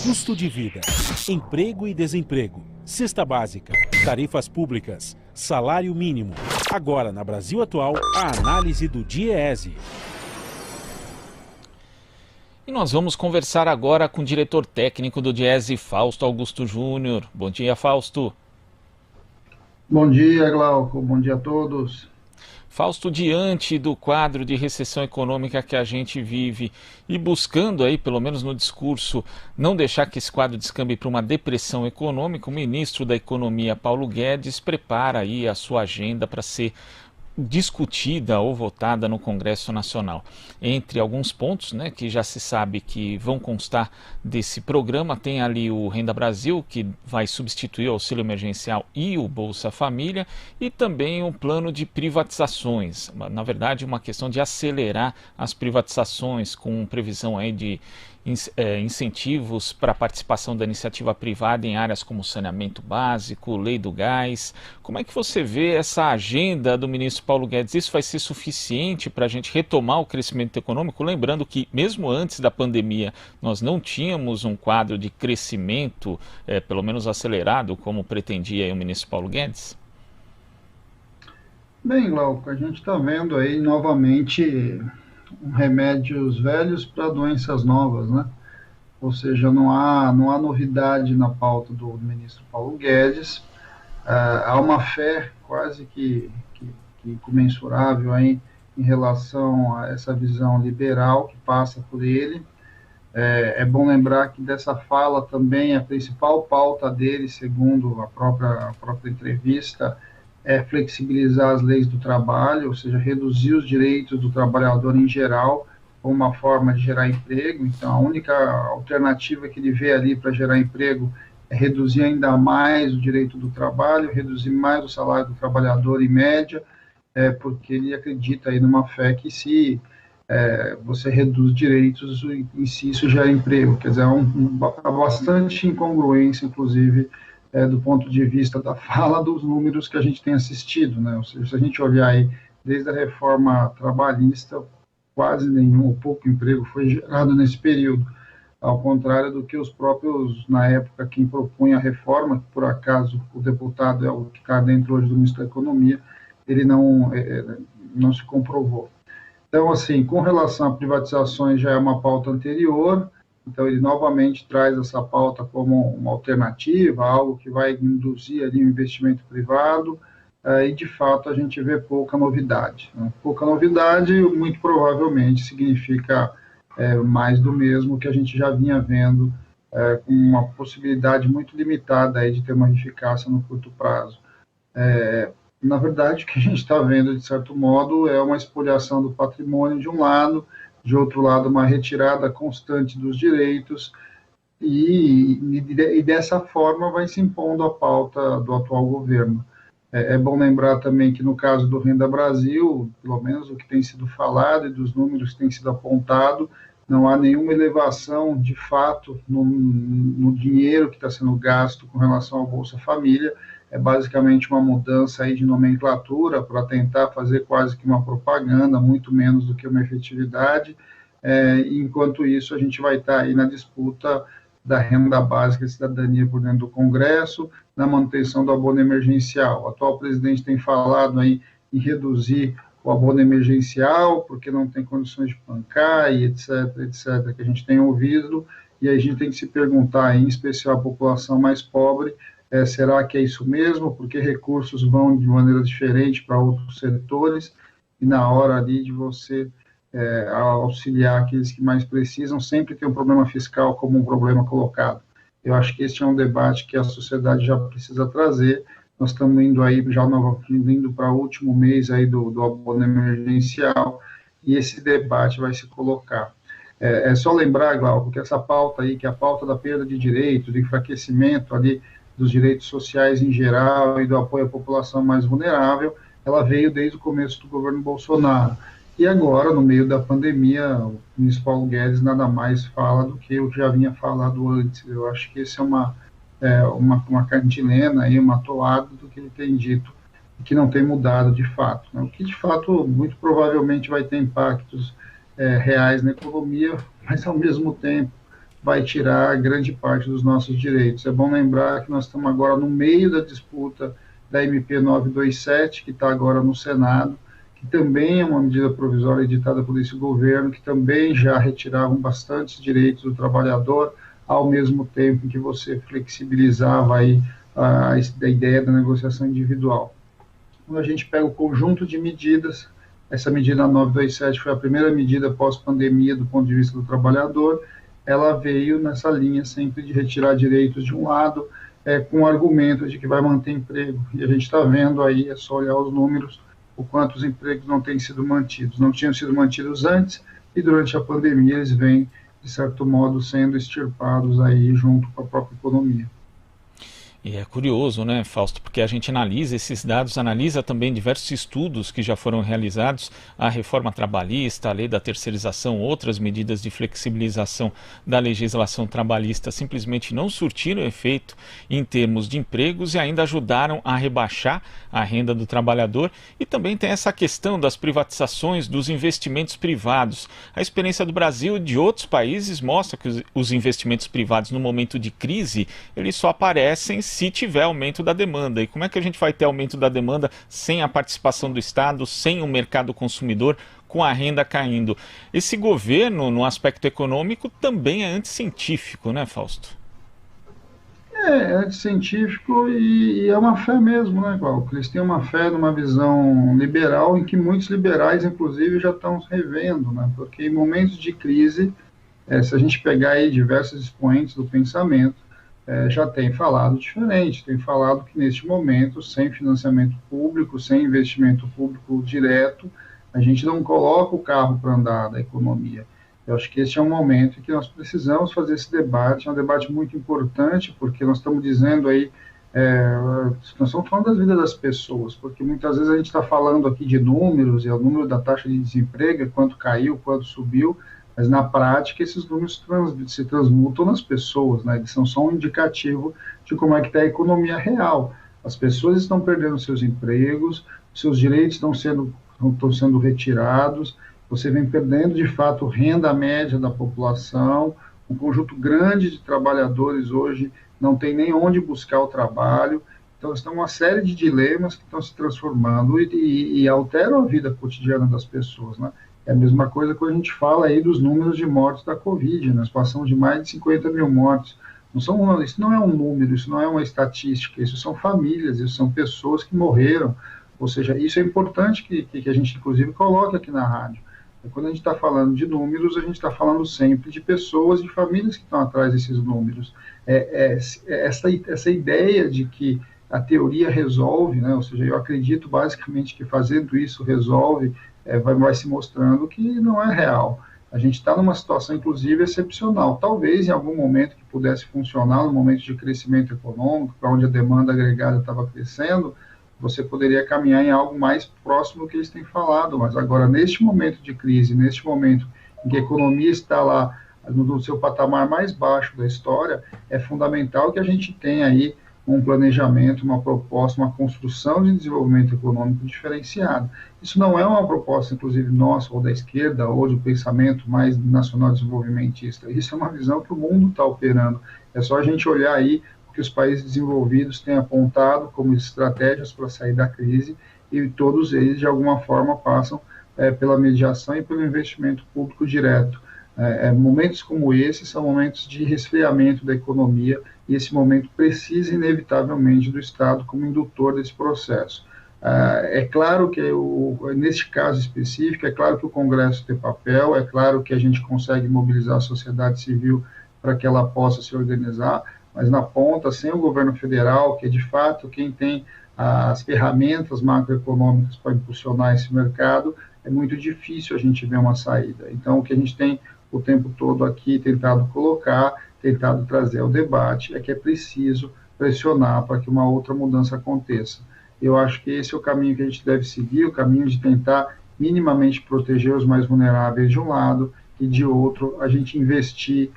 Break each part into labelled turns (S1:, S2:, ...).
S1: Custo de vida, emprego e desemprego, cesta básica, tarifas públicas, salário mínimo. Agora, na Brasil Atual, a análise do DIEESE.
S2: E nós vamos conversar agora com o diretor técnico do DIEESE, Fausto Augusto Júnior. Bom dia, Fausto.
S3: Bom dia, Glauco. Bom dia a todos.
S2: Fausto, diante do quadro de recessão econômica que a gente vive e buscando aí, pelo menos no discurso, não deixar que esse quadro descambe para uma depressão econômica, o ministro da Economia, Paulo Guedes, prepara aí a sua agenda para ser discutida ou votada no Congresso Nacional. Entre alguns pontos, né, que já se sabe que vão constar desse programa, tem ali o Renda Brasil, que vai substituir o auxílio emergencial e o Bolsa Família, e também um plano de privatizações. Na verdade, uma questão de acelerar as privatizações, com previsão aí de incentivos para a participação da iniciativa privada em áreas como saneamento básico, lei do gás. Como é que você vê essa agenda do ministro Paulo Guedes? Isso vai ser suficiente para a gente retomar o crescimento econômico? Lembrando que, mesmo antes da pandemia, nós não tínhamos um quadro de crescimento, pelo menos acelerado, como pretendia o ministro Paulo Guedes?
S3: Bem, Glauco, a gente está vendo aí novamente remédios velhos para doenças novas, né? Ou seja, não há novidade na pauta do ministro Paulo Guedes. Há uma fé quase que comensurável aí em relação a essa visão liberal que passa por ele. É bom lembrar que dessa fala também a principal pauta dele, segundo a própria entrevista, é flexibilizar as leis do trabalho, ou seja, reduzir os direitos do trabalhador em geral, como uma forma de gerar emprego. Então, a única alternativa que ele vê ali para gerar emprego é reduzir ainda mais o direito do trabalho, reduzir mais o salário do trabalhador em média, porque ele acredita aí numa fé que se você reduz direitos, em si isso gera emprego. Quer dizer, há bastante incongruência, inclusive, do ponto de vista da fala dos números que a gente tem assistido, né? Ou seja, se a gente olhar aí, desde a reforma trabalhista, quase nenhum ou pouco emprego foi gerado nesse período, ao contrário do que os próprios, na época, quem propunha a reforma, que por acaso o deputado é o que está dentro hoje do Ministro da Economia, ele não se comprovou. Então, assim, com relação a privatizações, já é uma pauta anterior. Então, ele novamente traz essa pauta como uma alternativa, algo que vai induzir ali um investimento privado, e, de fato, a gente vê pouca novidade, né? Pouca novidade, muito provavelmente, significa mais do mesmo que a gente já vinha vendo, com uma possibilidade muito limitada aí de ter uma eficácia no curto prazo. Na verdade, o que a gente está vendo, de certo modo, é uma espoliação do patrimônio de um lado, de outro lado, uma retirada constante dos direitos, e dessa forma vai se impondo a pauta do atual governo. É bom lembrar também que, no caso do Renda Brasil, pelo menos o que tem sido falado e dos números que têm sido apontados, não há nenhuma elevação, de fato, no dinheiro que está sendo gasto com relação ao Bolsa Família. É basicamente uma mudança aí de nomenclatura para tentar fazer quase que uma propaganda, muito menos do que uma efetividade. Enquanto isso, a gente vai estar aí na disputa da renda básica de cidadania por dentro do Congresso, na manutenção do abono emergencial. O atual presidente tem falado aí em reduzir o abono emergencial, porque não tem condições de bancar, e etc., que a gente tem ouvido, e aí a gente tem que se perguntar, em especial a população mais pobre, será que é isso mesmo? Porque recursos vão de maneira diferente para outros setores, e na hora ali de você auxiliar aqueles que mais precisam, sempre tem um problema fiscal como um problema colocado. Eu acho que esse é um debate que a sociedade já precisa trazer. Nós estamos indo aí, indo para o último mês aí do abono emergencial, e esse debate vai se colocar. É só lembrar, Glauco, que essa pauta aí, que é a pauta da perda de direitos, do enfraquecimento ali dos direitos sociais em geral e do apoio à população mais vulnerável, ela veio desde o começo do governo Bolsonaro. E agora, no meio da pandemia, o ministro Paulo Guedes nada mais fala do que eu já vinha falado antes. Eu acho que esse é uma cantilena, aí, uma toada do que ele tem dito, que não tem mudado de fato, né? O que de fato, muito provavelmente, vai ter impactos reais na economia, mas ao mesmo tempo vai tirar grande parte dos nossos direitos. É bom lembrar que nós estamos agora no meio da disputa da MP 927, que está agora no Senado, que também é uma medida provisória editada por esse governo, que também já retiravam bastantes direitos do trabalhador, ao mesmo tempo em que você flexibilizava aí a ideia da negociação individual. Quando a gente pega o conjunto de medidas, essa medida 927 foi a primeira medida pós-pandemia do ponto de vista do trabalhador, ela veio nessa linha sempre de retirar direitos de um lado, com o argumento de que vai manter emprego. E a gente está vendo aí, é só olhar os números, o quanto os empregos não têm sido mantidos. Não tinham sido mantidos antes, e durante a pandemia eles vêm, de certo modo, sendo extirpados aí junto com a própria economia.
S2: E é curioso, né, Fausto, porque a gente analisa esses dados, analisa também diversos estudos que já foram realizados, a reforma trabalhista, a lei da terceirização, outras medidas de flexibilização da legislação trabalhista simplesmente não surtiram efeito em termos de empregos e ainda ajudaram a rebaixar a renda do trabalhador. E também tem essa questão das privatizações, dos investimentos privados. A experiência do Brasil e de outros países mostra que os investimentos privados no momento de crise, eles só aparecem se tiver aumento da demanda. E como é que a gente vai ter aumento da demanda sem a participação do Estado, sem o mercado consumidor, com a renda caindo? Esse governo, no aspecto econômico, também é anticientífico, né, Fausto?
S3: É anticientífico e é uma fé mesmo, né, Glauco? Eles têm uma fé numa visão liberal em que muitos liberais, inclusive, já estão revendo, né? Porque em momentos de crise, se a gente pegar aí diversos expoentes do pensamento, já tem falado diferente, tem falado que neste momento, sem financiamento público, sem investimento público direto, a gente não coloca o carro para andar da economia. Eu acho que esse é um momento em que nós precisamos fazer esse debate, é um debate muito importante, porque nós estamos dizendo aí, nós estamos falando das vidas das pessoas, porque muitas vezes a gente está falando aqui de números, e o número da taxa de desemprego, quanto caiu, quanto subiu, mas na prática esses números se transmutam nas pessoas, né? Eles são só um indicativo de como é que está a economia real. As pessoas estão perdendo seus empregos, seus direitos estão sendo retirados, você vem perdendo de fato renda média da população, um conjunto grande de trabalhadores hoje não tem nem onde buscar o trabalho, então estão uma série de dilemas que estão se transformando e alteram a vida cotidiana das pessoas, né? É a mesma coisa quando a gente fala aí dos números de mortes da Covid, nós passamos de mais de 50 mil mortes. Isso não é um número, isso não é uma estatística, isso são famílias, isso são pessoas que morreram, ou seja, isso é importante que a gente inclusive coloque aqui na rádio. Quando a gente está falando de números, a gente está falando sempre de pessoas, de famílias que estão atrás desses números. Essa ideia de que a teoria resolve, né? Ou seja, eu acredito basicamente que fazendo isso resolve, vai se mostrando que não é real. A gente está numa situação, inclusive, excepcional. Talvez em algum momento que pudesse funcionar, no momento de crescimento econômico, para onde a demanda agregada estava crescendo, você poderia caminhar em algo mais próximo do que eles têm falado. Mas agora, neste momento de crise, neste momento em que a economia está lá no seu patamar mais baixo da história, é fundamental que a gente tenha aí um planejamento, uma proposta, uma construção de desenvolvimento econômico diferenciado. Isso não é uma proposta, inclusive, nossa, ou da esquerda, ou do pensamento mais nacional desenvolvimentista. Isso é uma visão que o mundo está operando. É só a gente olhar aí o que os países desenvolvidos têm apontado como estratégias para sair da crise, e todos eles, de alguma forma, passam pela mediação e pelo investimento público direto. Momentos como esse são momentos de resfriamento da economia, e esse momento precisa inevitavelmente do Estado como indutor desse processo. É claro que, neste caso específico, é claro que o Congresso tem papel, é claro que a gente consegue mobilizar a sociedade civil para que ela possa se organizar, mas na ponta, sem o governo federal, que é de fato quem tem as ferramentas macroeconômicas para impulsionar esse mercado, é muito difícil a gente ver uma saída. Então, o que a gente tem o tempo todo aqui tentado colocar, tentado trazer ao debate, é que é preciso pressionar para que uma outra mudança aconteça. Eu acho que esse é o caminho que a gente deve seguir, o caminho de tentar minimamente proteger os mais vulneráveis de um lado, e de outro a gente investir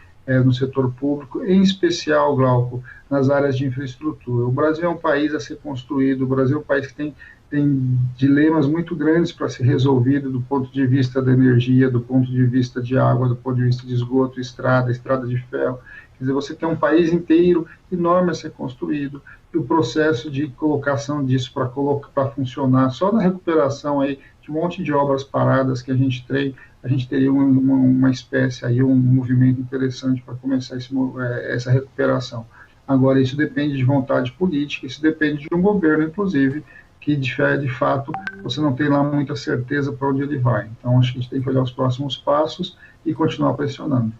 S3: no setor público, em especial, Glauco, nas áreas de infraestrutura. O Brasil é um país a ser construído, o Brasil é um país que tem tem dilemas muito grandes para ser resolvido do ponto de vista da energia, do ponto de vista de água, do ponto de vista de esgoto, estrada de ferro. Quer dizer, você tem um país inteiro enorme a ser construído, e o processo de colocação disso para funcionar, só na recuperação aí de um monte de obras paradas que a gente teria uma espécie aí, um movimento interessante para começar essa recuperação. Agora, isso depende de vontade política, isso depende de um governo, inclusive, que de fato você não tem lá muita certeza para onde ele vai. Então, acho que a gente tem que olhar os próximos passos e continuar pressionando.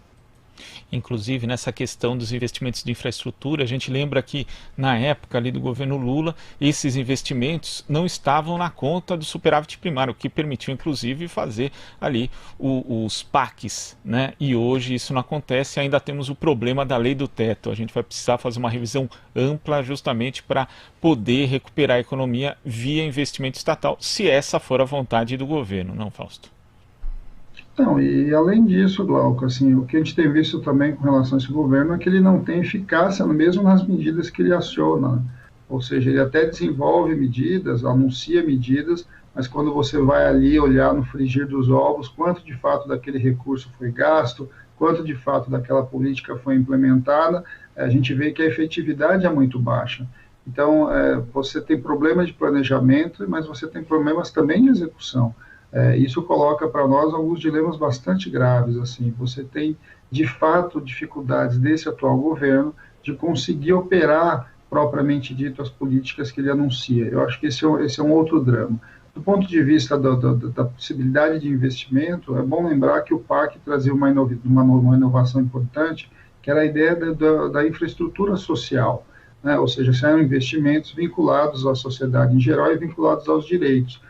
S2: Inclusive, nessa questão dos investimentos de infraestrutura, a gente lembra que, na época ali do governo Lula, esses investimentos não estavam na conta do superávit primário, o que permitiu, inclusive, fazer ali os PACs, né? E hoje isso não acontece, ainda temos o problema da lei do teto. A gente vai precisar fazer uma revisão ampla justamente para poder recuperar a economia via investimento estatal, se essa for a vontade do governo, não, Fausto?
S3: Então, e além disso, Glauco, assim, o que a gente tem visto também com relação a esse governo é que ele não tem eficácia mesmo nas medidas que ele aciona, né? Ou seja, ele até desenvolve medidas, anuncia medidas, mas quando você vai ali olhar no frigir dos ovos, quanto de fato daquele recurso foi gasto, quanto de fato daquela política foi implementada, a gente vê que a efetividade é muito baixa. Então, você tem problemas de planejamento, mas você tem problemas também de execução. Isso coloca para nós alguns dilemas bastante graves. Assim, você tem, de fato, dificuldades desse atual governo de conseguir operar, propriamente dito, as políticas que ele anuncia. Eu acho que esse é um outro drama. Do ponto de vista da possibilidade de investimento, é bom lembrar que o PAC trazia uma inovação importante, que era a ideia da infraestrutura social, né? Ou seja, são investimentos vinculados à sociedade em geral e vinculados aos direitos.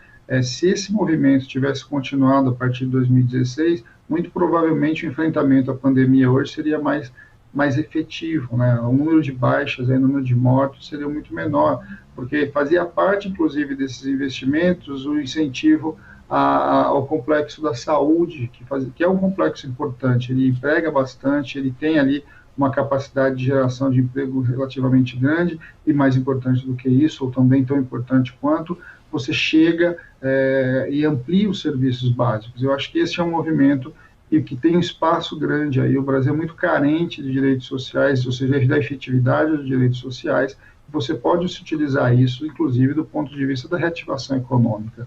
S3: Se esse movimento tivesse continuado a partir de 2016, muito provavelmente o enfrentamento à pandemia hoje seria mais efetivo, né? O número de baixas, o número de mortos seria muito menor, porque fazia parte, inclusive, desses investimentos o incentivo ao complexo da saúde, que é um complexo importante, ele emprega bastante, ele tem ali uma capacidade de geração de emprego relativamente grande, e mais importante do que isso, ou também tão importante quanto, você chega e amplia os serviços básicos. Eu acho que esse é um movimento e que tem um espaço grande aí. O Brasil é muito carente de direitos sociais, ou seja, da efetividade dos direitos sociais. Você pode utilizar isso, inclusive, do ponto de vista da reativação econômica.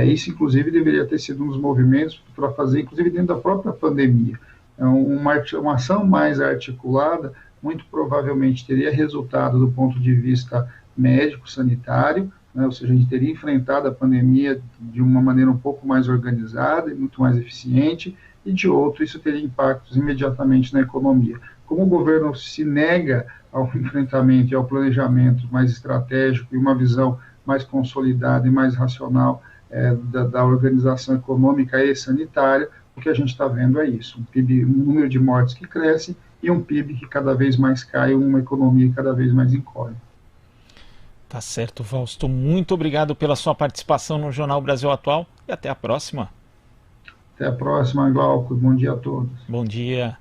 S3: Isso, inclusive, deveria ter sido um dos movimentos para fazer, inclusive, dentro da própria pandemia. Uma ação mais articulada, muito provavelmente teria resultado do ponto de vista médico-sanitário, né? Ou seja, a gente teria enfrentado a pandemia de uma maneira um pouco mais organizada e muito mais eficiente, e de outro, isso teria impactos imediatamente na economia. Como o governo se nega ao enfrentamento e ao planejamento mais estratégico e uma visão mais consolidada e mais racional da organização econômica e sanitária, o que a gente está vendo é isso, um PIB, um número de mortes que cresce e um PIB que cada vez mais cai, uma economia que cada vez mais encolhe.
S2: Tá certo, Fausto. Muito obrigado pela sua participação no Jornal Brasil Atual e até a próxima.
S3: Até a próxima, Glauco. Bom dia a todos.
S2: Bom dia.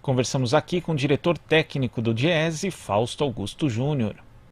S2: Conversamos aqui com o diretor técnico do DIEESE, Fausto Augusto Júnior.